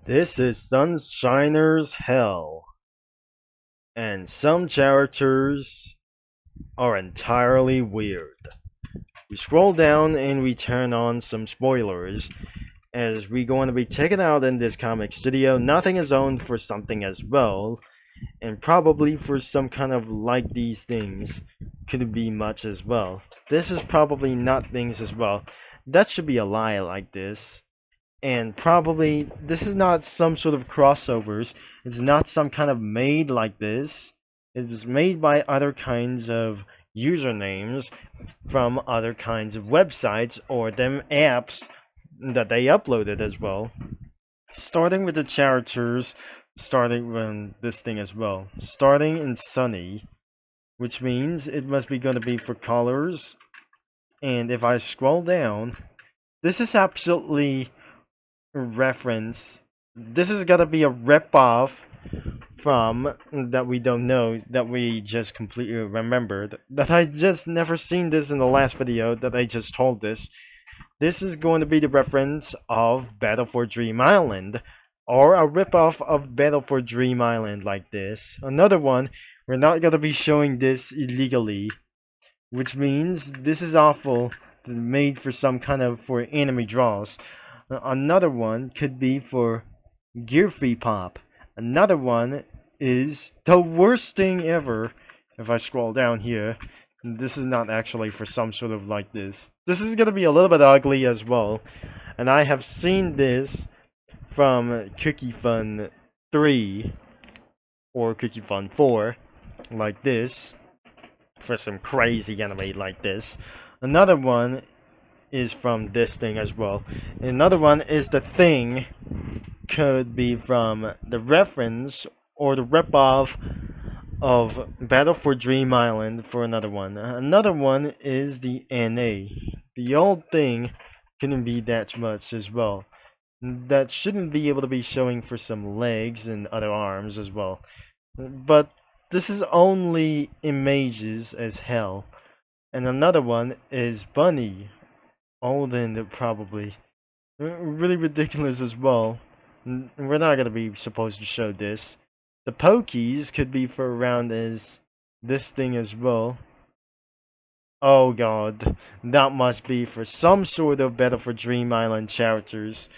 This is Sunshiner's Hell, and some characters are entirely weird. We scroll down and we turn on some spoilers, as we're going to be checking out in this comic studio. Nothing is owned for something as well, and probably for some kind of like these things could be much as well. This is probably not things as well. That should be a lie like this. And probably this is not some sort of crossovers. It's not some kind of made like this. It was made by other kinds of usernames from other kinds of websites or them apps that they uploaded as well. Starting with the characters, starting with this thing as well. Starting in Sunny, which means it must be going to be for colors. And if I scroll down, this is absolutely reference. This is gonna be a rip-off from that we don't know, that we just completely remembered, that I just never seen this in the last video that I just told this. This is going to be the reference of Battle for Dream Island, or a rip-off of Battle for Dream Island like this. Another one, we're not gonna be showing this illegally, which means this is awful, made for some kind of for anime draws. Another one could be for Gear Free Pop. Another one is the worst thing ever. If I scroll down here, this is not actually for some sort of like this. This is gonna be a little bit ugly as well. And I have seen this from Cookie Fun 3 or Cookie Fun 4 like this, for some crazy anime like this. Another one is from this thing as well. Another one is the thing could be from the reference or the rip-off of Battle for Dream Island for another one. Another one is the NA. The old thing couldn't be that much as well. That shouldn't be able to be showing for some legs and other arms as well. But this is only images as hell. And another one is Bunny. Old and probably really ridiculous as well. We're not gonna be supposed to show this. The Pokies could be for around as this thing as well. Oh god, that must be for some sort of Battle for Dream Island characters.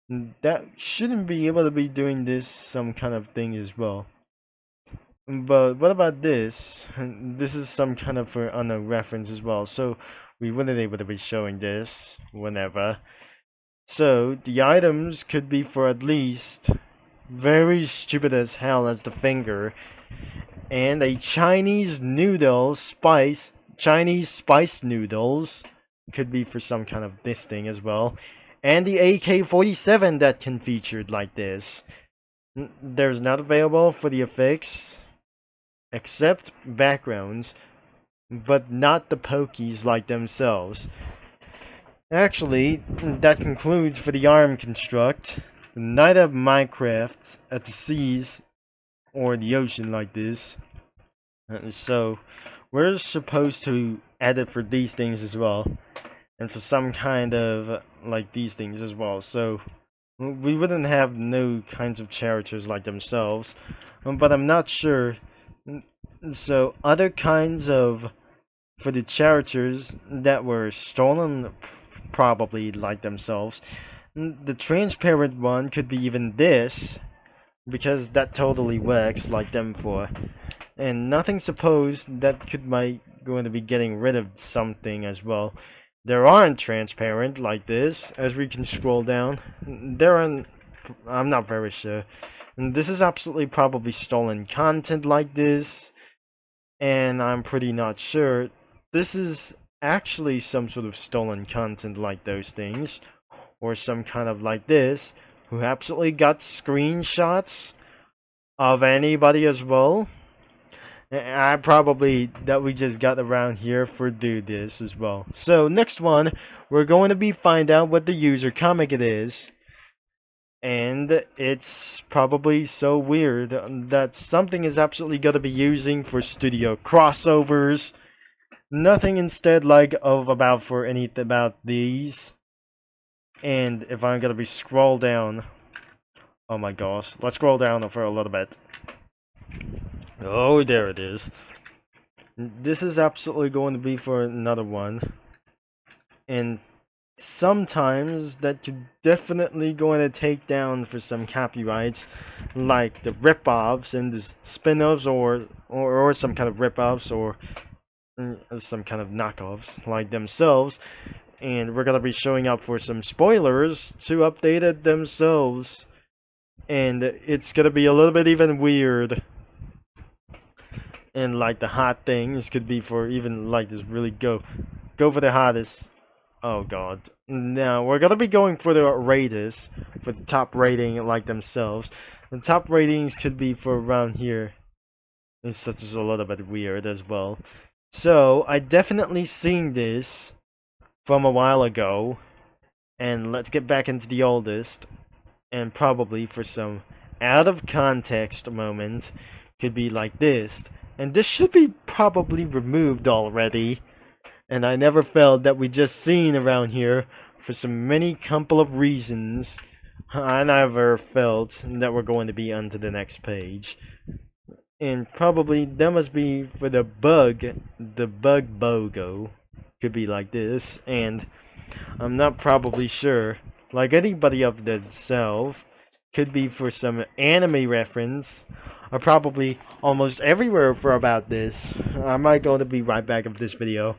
That shouldn't be able to be doing this some kind of thing as well. But what about this? This is some kind of for unknown reference as well. So we wouldn't able to be showing this whenever. So the items could be for at least very stupid as hell as the finger, and a Chinese spice noodles could be for some kind of this thing as well, and the AK-47 that can featured like this. There's not available for the effects except backgrounds, but not the Pokies like themselves. Actually, that concludes for the arm construct. The night of Minecraft at the seas or the ocean like this. So we're supposed to edit for these things as well, and for some kind of like these things as well. So we wouldn't have no kinds of characters like themselves, but I'm not sure. So other kinds of for the characters that were stolen, probably like themselves. The transparent one could be even this, because that totally works like them for. And nothing supposed that could might going to be getting rid of something as well. There aren't transparent like this, as we can scroll down. There aren't, I'm not very sure. And this is absolutely probably stolen content like this, and I'm pretty not sure. This is actually some sort of stolen content like those things, or some kind of like this, who absolutely got screenshots of anybody as well. I probably that we just got around here for do this as well. So next one, we're going to be find out what the user comic it is. And it's probably so weird that something is absolutely going to be using for studio crossovers. Nothing instead like of about for anything about these. And if I'm going to be scroll down, Oh my gosh. Let's scroll down for a little bit. Oh, there it is. This is absolutely going to be for another one. And sometimes that you're definitely going to take down for some copyrights, like the rip-offs and the spin-offs or some kind of rip-offs or some kind of knockoffs like themselves. And we're gonna be showing up for some spoilers to update it themselves, and it's gonna be a little bit even weird. And like the hot things could be for even like this really go for the hottest. Oh god. Now we're gonna be going for the raters, for the top rating like themselves. The top ratings could be for around here. It's such a little bit weird as well. So I definitely seen this from a while ago, and let's get back into the oldest, and probably for some out of context moment could be like this, and this should be probably removed already, and I never felt that we just seen around here for some many couple of reasons. I never felt that we're going to be onto the next page, and probably that must be for the bug BOGO. Could be like this, and I'm not probably sure. Like anybody of themselves, could be for some anime reference, or probably almost everywhere for about this. I might go to be right back of this video,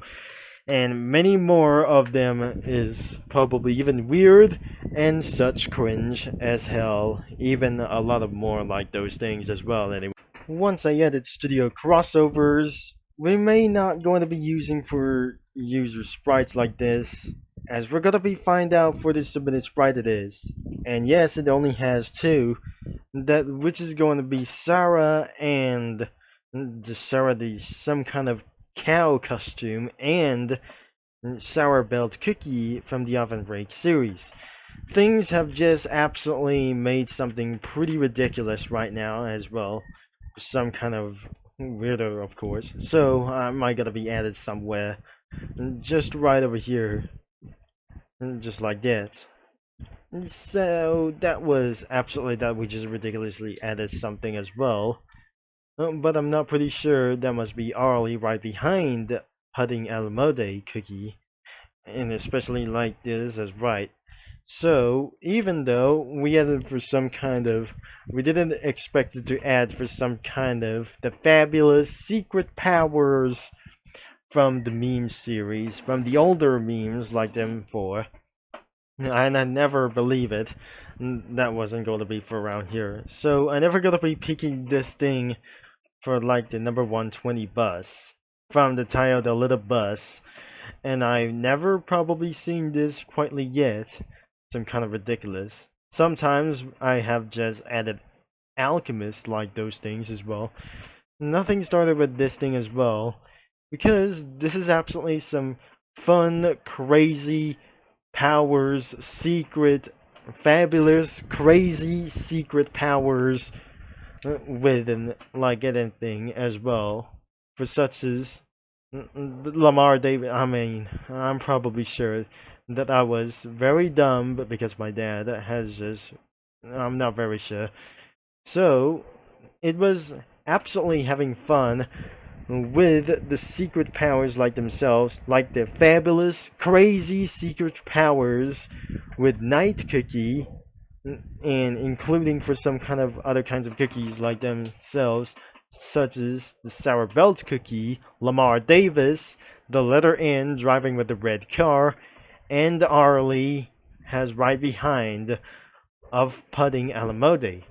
and many more of them is probably even weird and such cringe as hell. Even a lot of more like those things as well. Anyway, once I edit studio crossovers, we may not going to be using for user sprites like this, as we're gonna be find out for the submitted sprite it is. And yes, it only has two, which is going to be Sarah and some kind of cow costume, and Sour Belt Cookie from the Oven Break series. Things have just absolutely made something pretty ridiculous right now as well. Some kind of weirdo, of course. So I might gotta be added somewhere, just right over here, just like that. So that was absolutely that we just ridiculously added something as well. But I'm not pretty sure that must be Arlie right behind Pudding Alamode Cookie, and especially like this as right. So even though we added for some kind of, we didn't expect it to add for some kind of the fabulous secret powers from the meme series, from the older memes like them for, and I never believe it, that wasn't going to be for around here. So I never gonna be picking this thing for like the number 120 bus from the title The Little Bus, and I've never probably seen this quietly yet. Some kind of ridiculous. Sometimes I have just added alchemist like those things as well. Nothing started with this thing as well, because this is absolutely some fun, crazy powers, secret, fabulous, crazy secret powers with like anything as well. For such as Lamar David, I mean, I'm probably sure that I was very dumb, but because my dad has just, I'm not very sure. So it was absolutely having fun with the secret powers like themselves, like the fabulous, crazy secret powers with Night Cookie, and including for some kind of other kinds of cookies like themselves, such as the Sour Belt Cookie, Lamar Davis, the letter N driving with the red car, and Arlie has right behind of Pudding Alamode.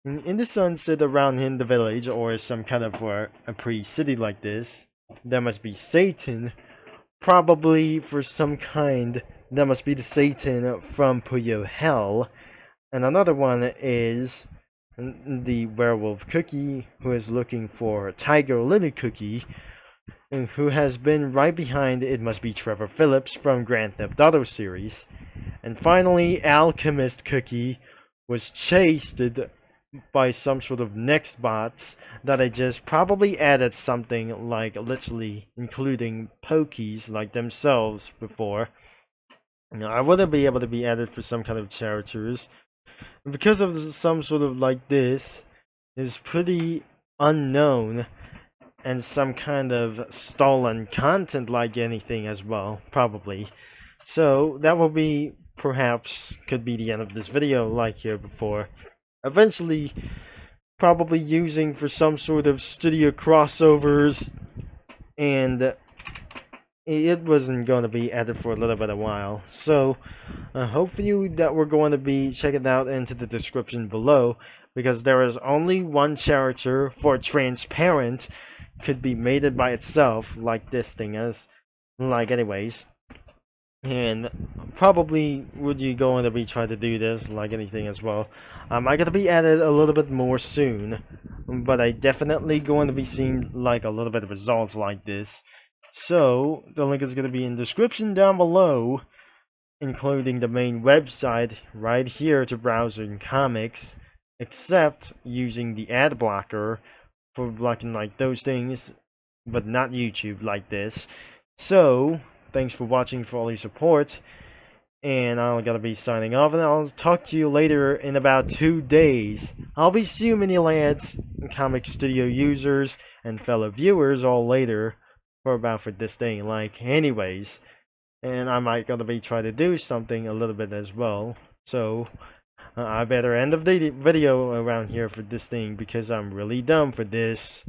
In the sunset around in the village, or some kind of a pre-city like this, there must be Satan, probably for some kind, that must be the Satan from Puyo Hell, and another one is the werewolf Cookie, who is looking for Tiger Lily Cookie, and who has been right behind it must be Trevor Phillips from Grand Theft Auto series. And finally, Alchemist Cookie was chased by some sort of next bots that I just probably added something like literally including pokies like themselves before. Now, I wouldn't be able to be added for some kind of characters Because of some sort of like this is pretty unknown and some kind of stolen content like anything as well, probably. So that will be perhaps could be the end of this video like here before. Eventually probably using for some sort of studio crossovers, and it wasn't going to be added for a little bit of while. So hopefully that we're going to be checking out into the description below, because there is only one character for transparent could be mated by itself like this thing is, like anyways. And probably would you going to be trying to do this like anything as well. I'm gonna be added a little bit more soon, but I definitely going to be seeing like a little bit of results like this. So the link is gonna be in the description down below, including the main website right here to browse in comics, except using the ad blocker for blocking like those things, but not YouTube like this. So thanks for watching, for all your support, and I'm gonna be signing off, and I'll talk to you later in about 2 days. I'll be seeing you mini lads, comic studio users, and fellow viewers all later for this thing, like anyways. And I might gonna be trying to do something a little bit as well. So I better end of the video around here for this thing, because I'm really dumb for this.